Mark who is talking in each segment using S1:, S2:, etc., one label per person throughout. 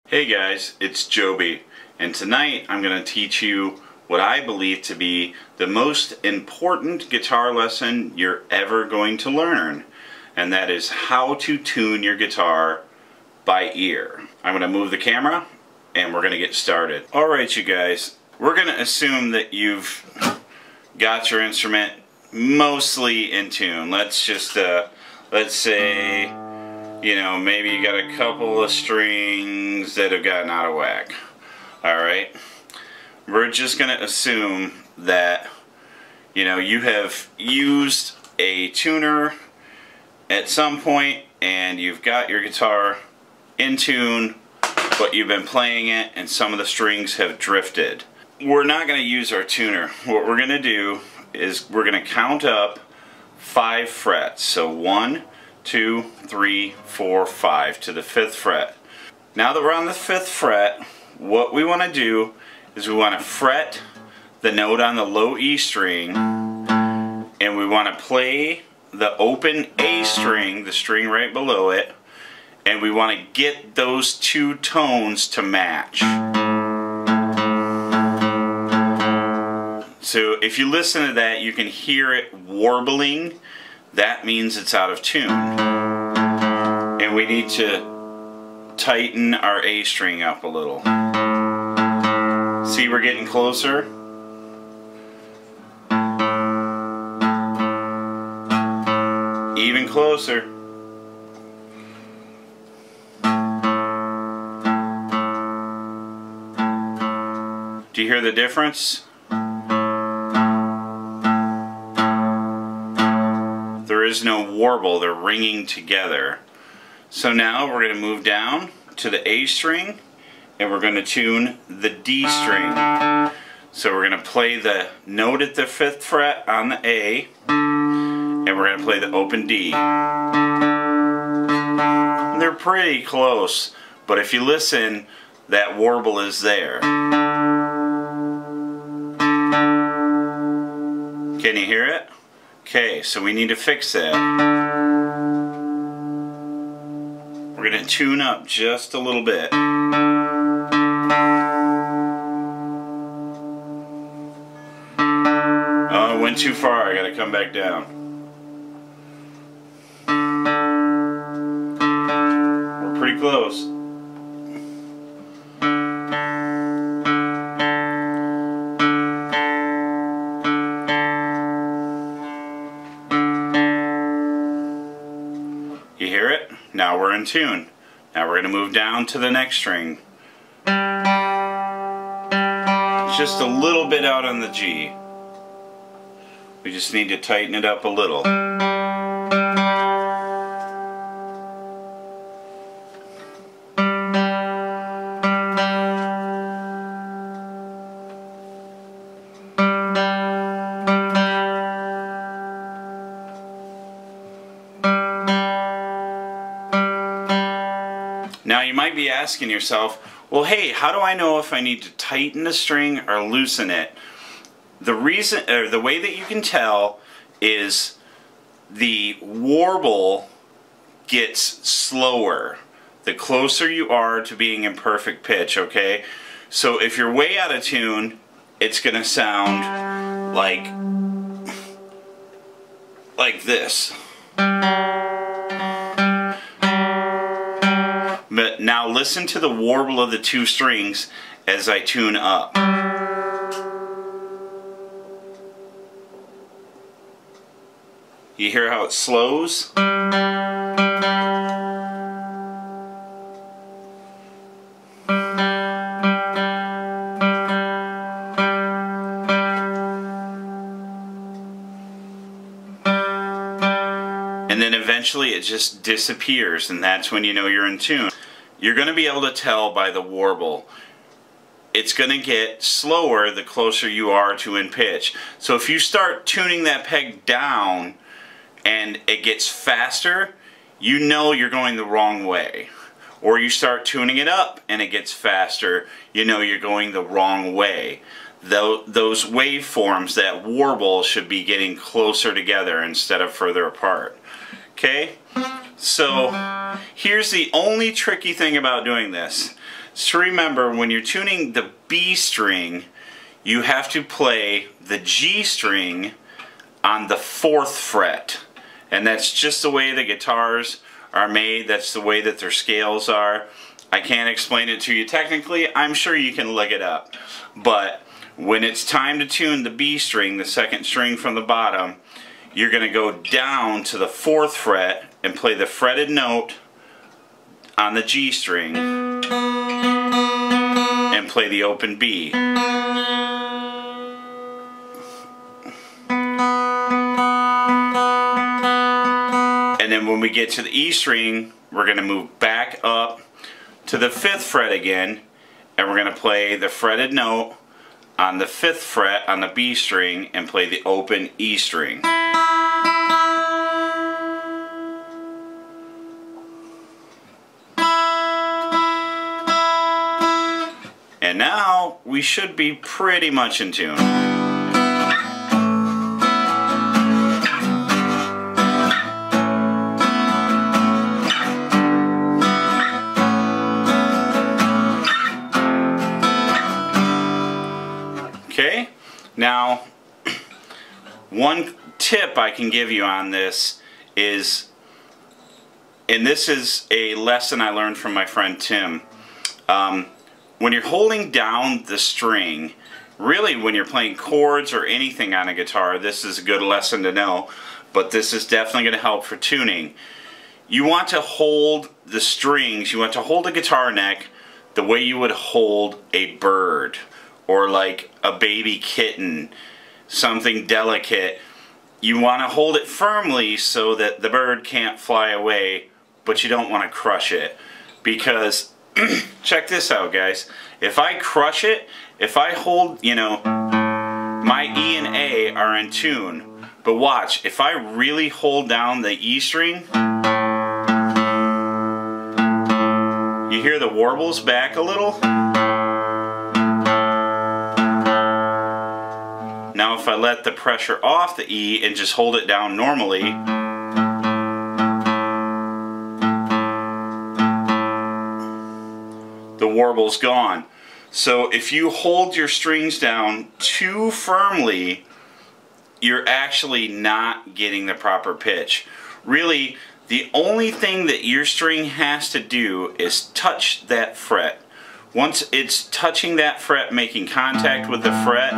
S1: Hey guys, it's Joby, and tonight I'm going to teach you what I believe to be the most important guitar lesson you're ever going to learn, and that is how to tune your guitar by ear. I'm going to move the camera and we're going to get started. Alright you guys, we're going to assume that you've got your instrument mostly in tune. Let's say, you know, maybe you got a couple of strings that have gotten out of whack. Alright? We're just going to assume that, you know, you have used a tuner at some point and you've got your guitar in tune, but you've been playing it and some of the strings have drifted. We're not going to use our tuner. What we're going to do is we're going to count up 5 frets. So 1, 2, 3, 4, 5 to the 5th fret. Now that we're on the 5th fret, what we want to do is we want to fret the note on the low E string, and we want to play the open A string, the string right below it, and we want to get those two tones to match. So if you listen to that, you can hear it warbling. That means it's out of tune. And we need to tighten our A string up a little. See, we're getting closer. Even closer. Do you hear the difference? There is no warble, they're ringing together. So now we're going to move down to the A string and we're going to tune the D string. So we're going to play the note at the 5th fret on the A and we're going to play the open D. And they're pretty close, but if you listen, that warble is there. Can you hear it? Okay, so we need to fix that. We're going to tune up just a little bit. Oh, it went too far. I got to come back down. We're pretty close. You hear it? Now we're in tune. Now we're going to move down to the next string. Just a little bit out on the G. We just need to tighten it up a little. Now you might be asking yourself, well, hey, how do I know if I need to tighten the string or loosen it? The reason, or the way that you can tell is the warble gets slower the closer you are to being in perfect pitch, okay? So if you're way out of tune, it's going to sound like this. But now listen to the warble of the 2 strings as I tune up. You hear how it slows? And then eventually it just disappears, and that's when you know you're in tune. You're going to be able to tell by the warble. It's going to get slower the closer you are to in pitch. So if you start tuning that peg down and it gets faster, you know you're going the wrong way. Or you start tuning it up and it gets faster, you know you're going the wrong way. Those waveforms, that warble, should be getting closer together instead of further apart. Okay? So here's the only tricky thing about doing this. So remember, when you're tuning the B string, you have to play the G string on the 4th fret. And that's just the way the guitars are made. That's the way that their scales are. I can't explain it to you technically. I'm sure you can look it up. But when it's time to tune the B string, the 2nd string from the bottom, you're going to go down to the 4th fret and play the fretted note on the G string and play the open B. And then when we get to the E string, we're going to move back up to the 5th fret again, and we're going to play the fretted note on the 5th fret on the B string and play the open E string. And now we should be pretty much in tune. Okay, now one tip I can give you on this is, and this is a lesson I learned from my friend Tim, when you're holding down the string, really when you're playing chords or anything on a guitar, this is a good lesson to know, but this is definitely going to help for tuning. You want to hold the strings, you want to hold the guitar neck the way you would hold a bird or like a baby kitten, something delicate. You want to hold it firmly so that the bird can't fly away, but you don't want to crush it, because check this out, guys. If I crush it, if I hold, you know, my E and A are in tune, but watch, if I really hold down the E string, you hear the warbles back a little? Now if I let the pressure off the E and just hold it down normally, the warble's gone. So if you hold your strings down too firmly, you're actually not getting the proper pitch. Really, the only thing that your string has to do is touch that fret. Once it's touching that fret, making contact with the fret,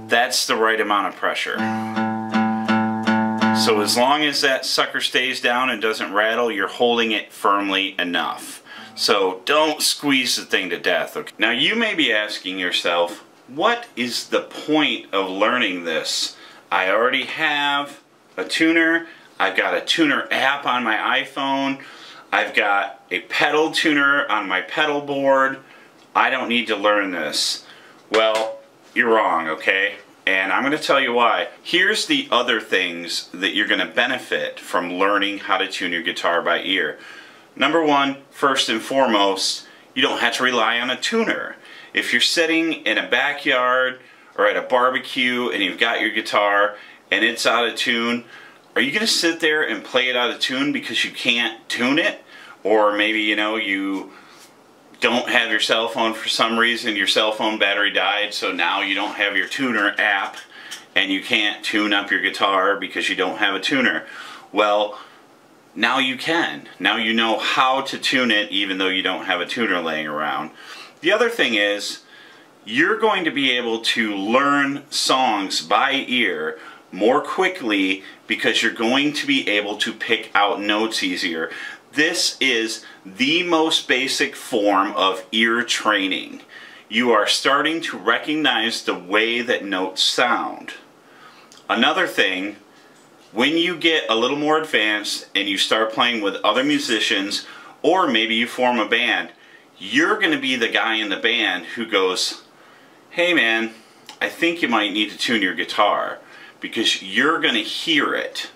S1: that's the right amount of pressure. So as long as that sucker stays down and doesn't rattle, you're holding it firmly enough. So don't squeeze the thing to death. Okay? Now you may be asking yourself, what is the point of learning this? I already have a tuner. I've got a tuner app on my iPhone. I've got a pedal tuner on my pedal board. I don't need to learn this. Well, you're wrong, okay? And I'm going to tell you why. Here's the other things that you're going to benefit from learning how to tune your guitar by ear. Number one, first and foremost, you don't have to rely on a tuner. If you're sitting in a backyard or at a barbecue and you've got your guitar and it's out of tune, are you going to sit there and play it out of tune because you can't tune it? Or maybe, you know, you don't have your cell phone for some reason, your cell phone battery died, so now you don't have your tuner app and you can't tune up your guitar because you don't have a tuner. Well, now you can. Now you know how to tune it even though you don't have a tuner laying around. The other thing is, you're going to be able to learn songs by ear more quickly because you're going to be able to pick out notes easier. This is the most basic form of ear training. You are starting to recognize the way that notes sound. Another thing, when you get a little more advanced and you start playing with other musicians, or maybe you form a band, you're going to be the guy in the band who goes, hey man, I think you might need to tune your guitar, because you're going to hear it.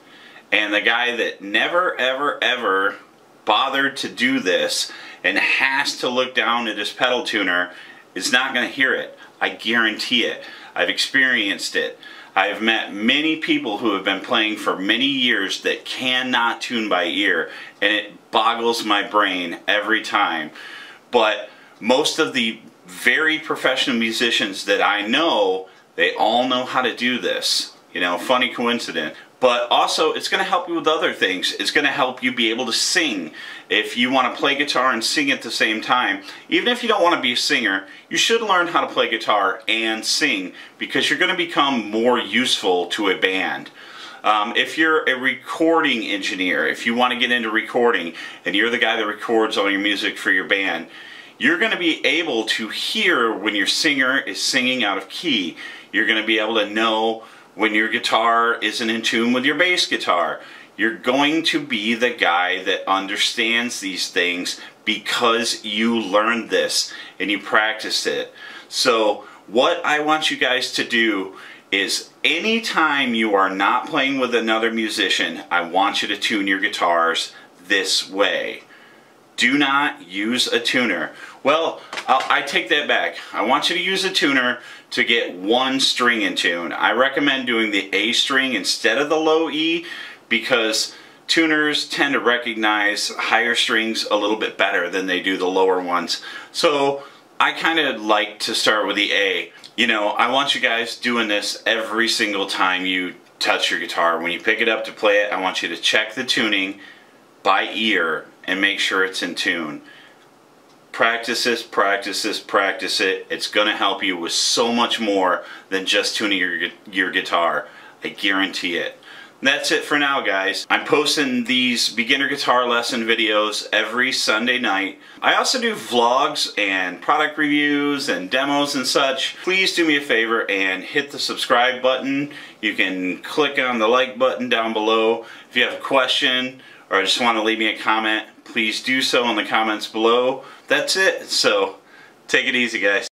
S1: And the guy that never ever ever bothered to do this and has to look down at his pedal tuner is not going to hear it. I guarantee it. I've experienced it. I've met many people who have been playing for many years that cannot tune by ear, and it boggles my brain every time. But most of the very professional musicians that I know, they all know how to do this. You know, funny coincidence. But also, it's going to help you with other things. It's going to help you be able to sing. If you want to play guitar and sing at the same time, even if you don't want to be a singer, you should learn how to play guitar and sing, because you're going to become more useful to a band. If you're a recording engineer, if you want to get into recording and you're the guy that records all your music for your band, you're going to be able to hear when your singer is singing out of key. You're going to be able to know when your guitar isn't in tune with your bass guitar. You're going to be the guy that understands these things because you learned this and you practiced it. So what I want you guys to do is, anytime you are not playing with another musician, I want you to tune your guitars this way. Do not use a tuner. Well, I take that back. I want you to use a tuner to get one string in tune. I recommend doing the A string instead of the low E, because tuners tend to recognize higher strings a little bit better than they do the lower ones. So I kind of like to start with the A. You know, I want you guys doing this every single time you touch your guitar. When you pick it up to play it, I want you to check the tuning by ear and make sure it's in tune. Practice this, practice this, practice it. It's going to help you with so much more than just tuning your guitar. I guarantee it. That's it for now, guys. I'm posting these beginner guitar lesson videos every Sunday night. I also do vlogs and product reviews and demos and such. Please do me a favor and hit the subscribe button. You can click on the like button down below. If you have a question or just want to leave me a comment, please do so in the comments below. That's it. So take it easy, guys.